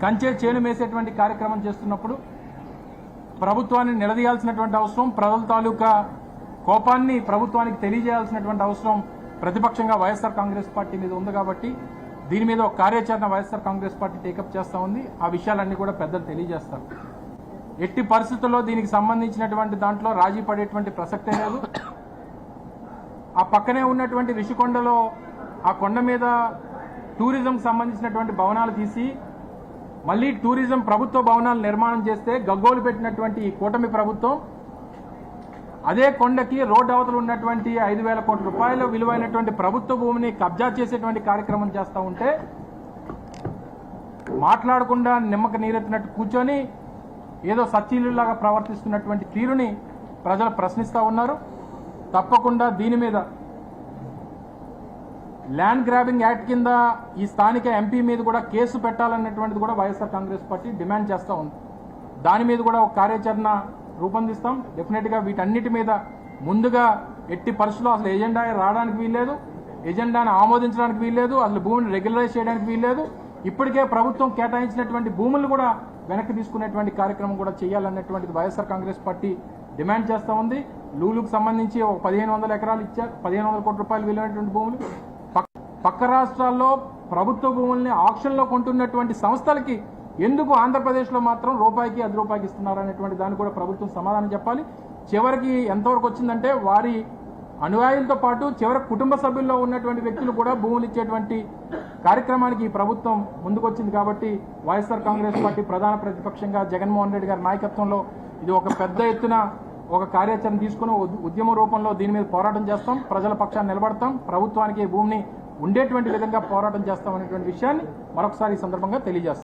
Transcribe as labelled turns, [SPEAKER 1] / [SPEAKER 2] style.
[SPEAKER 1] కంచే చేను మేసేటువంటి కార్యక్రమం చేస్తున్నప్పుడు ప్రభుత్వాన్ని నిలదీయాల్సినటువంటి అవసరం, ప్రజల తాలూకా కోపాన్ని ప్రభుత్వానికి తెలియజేయాల్సినటువంటి అవసరం ప్రతిపక్షంగా వైఎస్ఆర్ కాంగ్రెస్ పార్టీ మీద ఉంది. కాబట్టి దీని మీద ఒక కార్యాచరణ వైఎస్ఆర్ కాంగ్రెస్ పార్టీ టేకప్ చేస్తూ ఉంది. ఆ విషయాలన్నీ కూడా పెద్దలు తెలియజేస్తారు. ఎట్టి పరిస్థితుల్లో దీనికి సంబంధించినటువంటి దాంట్లో రాజీ పడేటువంటి ప్రసక్తే లేదు. ఆ పక్కనే ఉన్నటువంటి రిషికొండలో ఆ కొండ మీద టూరిజంకి సంబంధించినటువంటి భవనాలు తీసి మళ్లీ టూరిజం ప్రభుత్వ భవనాలు నిర్మాణం చేస్తే గగ్గోలు పెట్టినటువంటి ఈ కూటమి ప్రభుత్వం అదే కొండకి రోడ్డు అవతల ఉన్నటువంటి 5,000 కోట్ల రూపాయల విలువైనటువంటి ప్రభుత్వ భూమిని కబ్జా చేసేటువంటి కార్యక్రమం చేస్తూ ఉంటే మాట్లాడకుండా నిమ్మక నీరెత్తినట్టు కూర్చొని ఏదో సచ్చీలులాగా ప్రవర్తిస్తున్నటువంటి తీరుని ప్రజలు ప్రశ్నిస్తూ ఉన్నారు. తప్పకుండా దీని మీద ల్యాండ్ గ్రాబింగ్ యాక్ట్ కింద ఈ స్థానిక ఎంపీ మీద కూడా కేసు పెట్టాలన్నటువంటిది కూడా వైఎస్ఆర్ కాంగ్రెస్ పార్టీ డిమాండ్ చేస్తూ ఉంది. దాని మీద కూడా ఒక కార్యాచరణ రూపొందిస్తాం. డెఫినెట్గా వీటన్నిటి మీద ముందుగా ఎట్టి పరిస్థితుల్లో అసలు ఎజెండా రావడానికి వీల్లేదు, ఎజెండాను ఆమోదించడానికి వీల్లేదు, అసలు భూమిని రెగ్యులరైజ్ చేయడానికి వీల్లేదు. ఇప్పటికే ప్రభుత్వం కేటాయించినటువంటి భూములు కూడా వెనక్కి తీసుకునేటువంటి కార్యక్రమం కూడా చేయాలన్నటువంటిది వైఎస్ఆర్ కాంగ్రెస్ పార్టీ డిమాండ్ చేస్తూ ఉంది. లూలుకు సంబంధించి ఒక 1,500 ఎకరాలు ఇచ్చారు, 1,500 కోట్ల రూపాయలు విలువైనటువంటి భూములు. పక్క రాష్ట్రాల్లో ప్రభుత్వ భూముల్ని ఆక్షన్లో కొంటున్నటువంటి సంస్థలకి ఎందుకు ఆంధ్రప్రదేశ్లో మాత్రం రూపాయికి 10 రూపాయలకి ఇస్తున్నారు అనేటువంటి దాన్ని కూడా ప్రభుత్వం సమాధానం చెప్పాలి. చివరికి ఎంతవరకు వచ్చిందంటే వారి అనుయాయులతో పాటు చివరికి కుటుంబ సభ్యుల్లో ఉన్నటువంటి వ్యక్తులు కూడా భూములు ఇచ్చేటువంటి కార్యక్రమానికి ఈ ప్రభుత్వం ముందుకొచ్చింది. కాబట్టి వైఎస్ఆర్ కాంగ్రెస్ పార్టీ ప్రధాన ప్రతిపక్షంగా జగన్మోహన్ రెడ్డి గారి నాయకత్వంలో ఇది ఒక పెద్ద ఎత్తున ఒక కార్యాచరణ తీసుకుని ఉద్యమ రూపంలో దీని మీద పోరాటం చేస్తాం, ప్రజల పక్షాన్ని నిలబడతాం, ప్రభుత్వానికి భూమిని ఉండేటువంటి విధంగా పోరాటం చేస్తాం అనేటువంటి విషయాన్ని మరొకసారి ఈ సందర్భంగా తెలియజేస్తాం.